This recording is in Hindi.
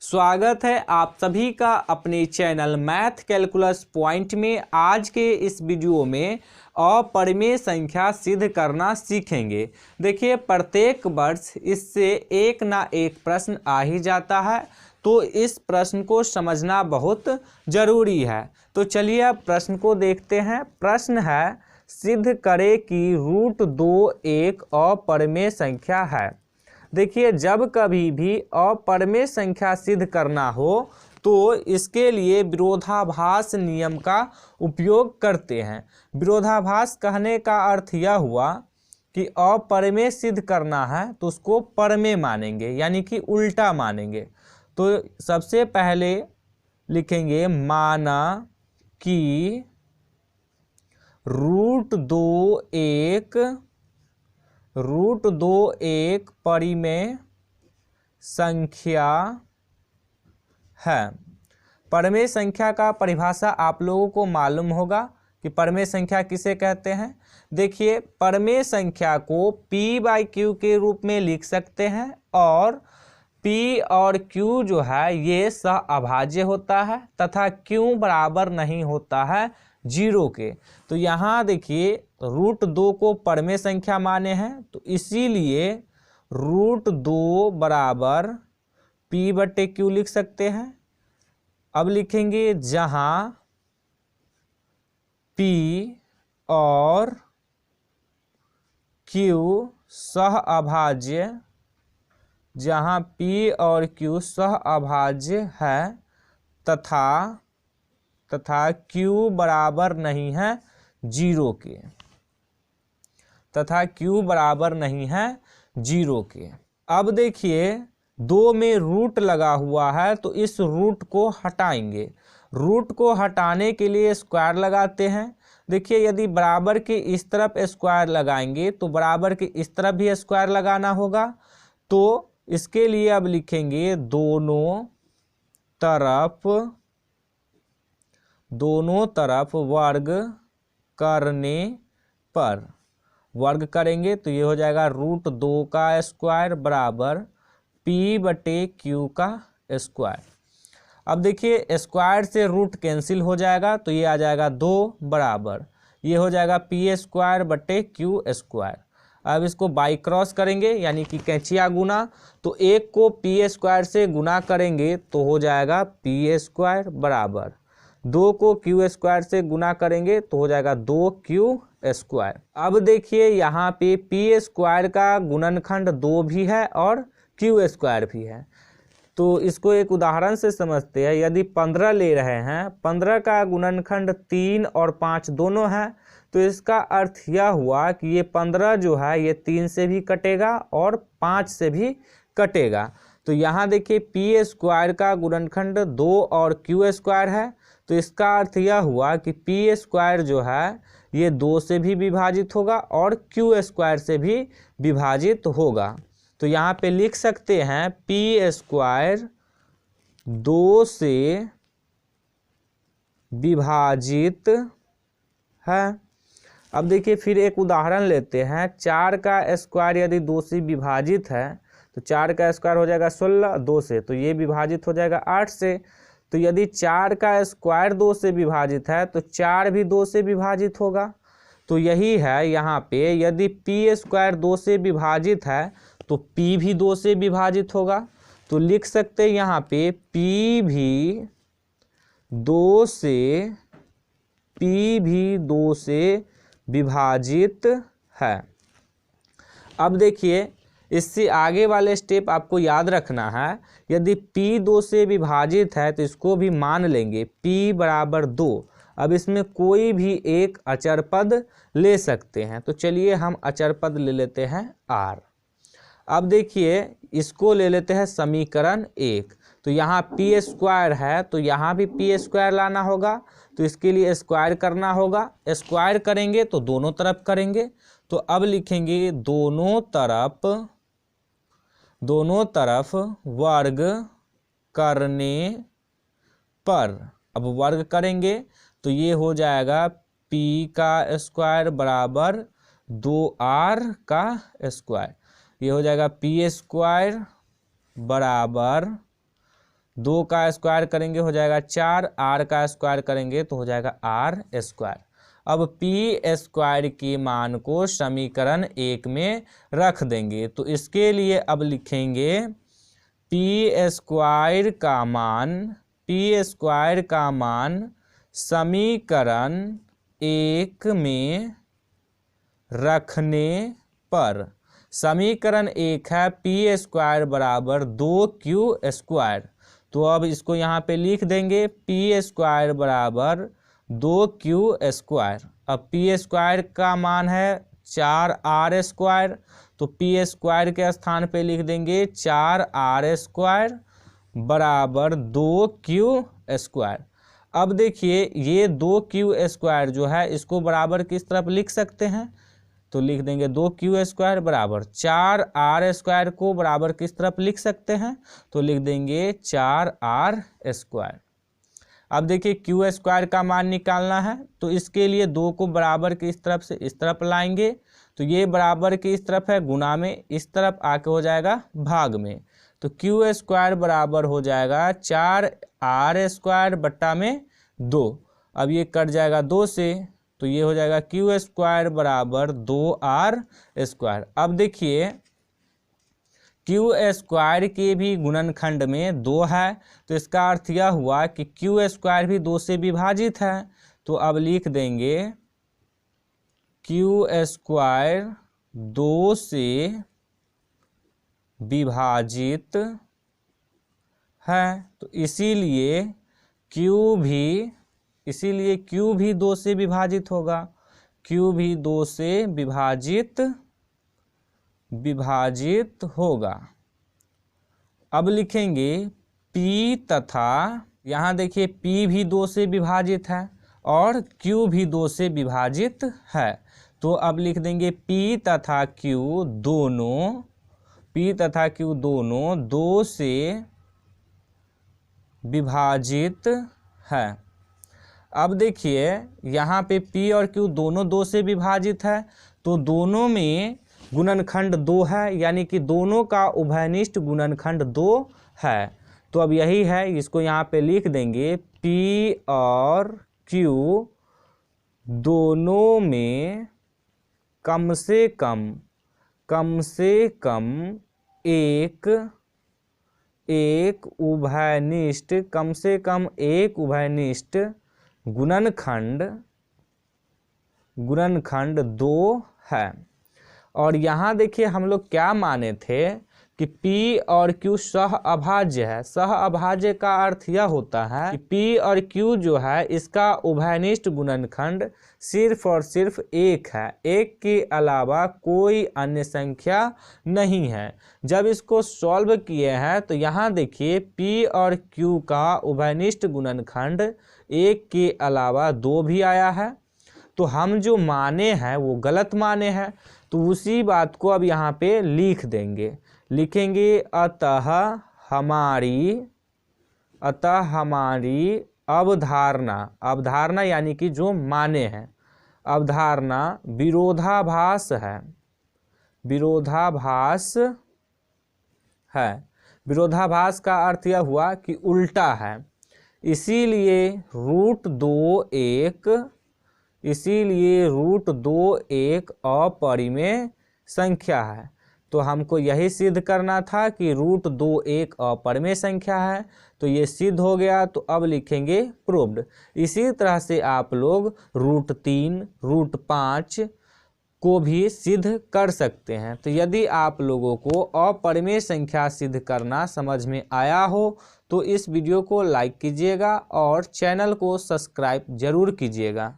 स्वागत है आप सभी का अपने चैनल मैथ कैलकुलस पॉइंट में। आज के इस वीडियो में अपरिमेय संख्या सिद्ध करना सीखेंगे। देखिए, प्रत्येक वर्ष इससे एक ना एक प्रश्न आ ही जाता है, तो इस प्रश्न को समझना बहुत ज़रूरी है। तो चलिए अब प्रश्न को देखते हैं। प्रश्न है, सिद्ध करें कि √2 एक अपरिमेय संख्या है। देखिए, जब कभी भी अपरिमेय संख्या सिद्ध करना हो तो इसके लिए विरोधाभास नियम का उपयोग करते हैं। विरोधाभास कहने का अर्थ यह हुआ कि अपरिमेय सिद्ध करना है तो उसको परमेय मानेंगे, यानी कि उल्टा मानेंगे। तो सबसे पहले लिखेंगे, माना कि √2 एक परिमेय संख्या है। परिमेय संख्या का परिभाषा आप लोगों को मालूम होगा कि परिमेय संख्या किसे कहते हैं। देखिए, परिमेय संख्या को p/q के रूप में लिख सकते हैं और p और q जो है ये सहअभाज्य होता है तथा q बराबर नहीं होता है 0 के। तो यहाँ देखिए, √2 को परिमेय संख्या माने हैं, तो इसीलिए √2 बराबर p/q लिख सकते हैं। अब लिखेंगे, जहाँ p और q सहअभाज्य, जहाँ p और q सहअभाज्य है तथा q बराबर नहीं है 0 के, अब देखिए, 2 में रूट लगा हुआ है तो इस रूट को हटाएंगे। रूट को हटाने के लिए स्क्वायर लगाते हैं। देखिए, यदि बराबर के इस तरफ स्क्वायर लगाएंगे तो बराबर के इस तरफ भी स्क्वायर लगाना होगा। तो इसके लिए अब लिखेंगे, दोनों तरफ वर्ग करने पर, वर्ग करेंगे तो ये हो जाएगा √2 का स्क्वायर बराबर p/q का स्क्वायर। अब देखिए, स्क्वायर से रूट कैंसिल हो जाएगा तो ये आ जाएगा 2 बराबर, ये हो जाएगा p²/q²। अब इसको बाई क्रॉस करेंगे, यानी कि कैंचिया गुना, तो एक को p² से गुना करेंगे तो हो जाएगा p² बराबर 2 को q² से गुना करेंगे तो हो जाएगा 2q²। अब देखिए, यहाँ पे p² का गुणनखंड 2 भी है और q² भी है। तो इसको एक उदाहरण से समझते हैं। यदि 15 ले रहे हैं, 15 का गुणनखंड 3 और 5 दोनों है, तो इसका अर्थ यह हुआ कि ये 15 जो है ये 3 से भी कटेगा और 5 से भी कटेगा। तो यहाँ देखिए, p² का गुणनखंड 2 और q² है, तो इसका अर्थ यह हुआ कि p² जो है ये 2 से भी विभाजित होगा और q² से भी विभाजित होगा। तो यहाँ पे लिख सकते हैं, p² 2 से विभाजित है। अब देखिए, फिर एक उदाहरण लेते हैं। 4 का स्क्वायर यदि 2 से विभाजित है तो 4 का स्क्वायर हो जाएगा 16, 2 से, तो ये विभाजित हो जाएगा 8 से। तो यदि 4 का स्क्वायर 2 से विभाजित है तो 4 भी 2 से विभाजित होगा। तो यही है यहाँ पे, यदि p² 2 से विभाजित है तो p भी 2 से विभाजित होगा। तो लिख सकते हैं यहाँ पे p भी 2 से विभाजित है। अब देखिए, इससे आगे वाले स्टेप आपको याद रखना है। यदि p 2 से विभाजित है तो इसको भी मान लेंगे p बराबर 2। अब इसमें कोई भी एक अचर पद ले सकते हैं, तो चलिए हम अचर पद ले लेते हैं r। अब देखिए, इसको ले लेते हैं समीकरण 1। तो यहाँ p² है तो यहाँ भी p² लाना होगा, तो इसके लिए स्क्वायर करना होगा। स्क्वायर करेंगे तो दोनों तरफ करेंगे, तो अब लिखेंगे, दोनों तरफ वर्ग करने पर। अब वर्ग करेंगे तो ये हो जाएगा p² बराबर 2r का स्क्वायर। ये हो जाएगा p² बराबर 2 का स्क्वायर करेंगे हो जाएगा 4, r का स्क्वायर करेंगे तो हो जाएगा r स्क्वायर। अब पी स्क्वायर के मान को समीकरण 1 में रख देंगे। तो इसके लिए अब लिखेंगे पी स्क्वायर का मान समीकरण 1 में रखने पर, समीकरण 1 है पी स्क्वायर बराबर 2q स्क्वायर। तो अब इसको यहाँ पे लिख देंगे पी स्क्वायर बराबर 2q स्क्वायर। अब पी स्क्वायर का मान है 4r स्क्वायर, तो पी स्क्वायर के स्थान पे लिख देंगे 4r स्क्वायर बराबर 2q स्क्वायर। अब देखिए ये 2q स्क्वायर जो है इसको बराबर किस तरफ लिख सकते हैं, तो लिख देंगे 2q स्क्वायर बराबर 4r स्क्वायर को बराबर किस तरफ लिख सकते हैं, तो लिख देंगे 4r स्क्वायर। अब देखिए q स्क्वायर का मान निकालना है, तो इसके लिए 2 को बराबर के इस तरफ से इस तरफ लाएंगे, तो ये बराबर के इस तरफ है गुना में, इस तरफ आके हो जाएगा भाग में। तो q स्क्वायर बराबर हो जाएगा 4r स्क्वायर बट्टा में 2। अब ये कट जाएगा 2 से, तो ये हो जाएगा q स्क्वायर बराबर 2r स्क्वायर। अब देखिए q स्क्वायर के भी गुणनखंड में 2 है, तो इसका अर्थ यह हुआ कि q स्क्वायर भी 2 से विभाजित है। तो अब लिख देंगे q स्क्वायर 2 से विभाजित है, तो इसीलिए q भी 2 से विभाजित होगा, q भी 2 से विभाजित होगा। अब लिखेंगे p तथा, यहाँ देखिए p भी 2 से विभाजित है और q भी 2 से विभाजित है, तो अब लिख देंगे p तथा q दोनों 2 से विभाजित है। अब देखिए यहाँ पे p और q दोनों 2 से विभाजित है, तो दोनों में गुणनखंड 2 है, यानी कि दोनों का उभयनिष्ठ गुणनखंड 2 है। तो अब यही है, इसको यहाँ पे लिख देंगे p और q दोनों में कम से कम एक उभयनिष्ठ गुणनखंड 2 है। और यहाँ देखिए हम लोग क्या माने थे कि P और Q सह अभाज्य है। सह अभाज्य का अर्थ यह होता है कि P और Q जो है इसका उभयनिष्ठ गुणनखंड सिर्फ और सिर्फ 1 है, 1 के अलावा कोई अन्य संख्या नहीं है। जब इसको सॉल्व किए हैं तो यहाँ देखिए P और Q का उभयनिष्ठ गुणनखंड 1 के अलावा 2 भी आया है, तो हम जो माने हैं वो गलत माने हैं। तो उसी बात को अब यहाँ पे लिख देंगे, लिखेंगे अतः हमारी अवधारणा यानी कि जो माने हैं, अवधारणा विरोधाभास है। विरोधाभास का अर्थ यह हुआ कि उल्टा है, इसीलिए रूट 2 एक अपरिमेय संख्या है। तो हमको यही सिद्ध करना था कि रूट 2 एक अपरिमेय संख्या है, तो ये सिद्ध हो गया। तो अब लिखेंगे प्रूव्ड। इसी तरह से आप लोग रूट 3, रूट 5 को भी सिद्ध कर सकते हैं। तो यदि आप लोगों को अपरिमेय संख्या सिद्ध करना समझ में आया हो तो इस वीडियो को लाइक कीजिएगा और चैनल को सब्सक्राइब जरूर कीजिएगा।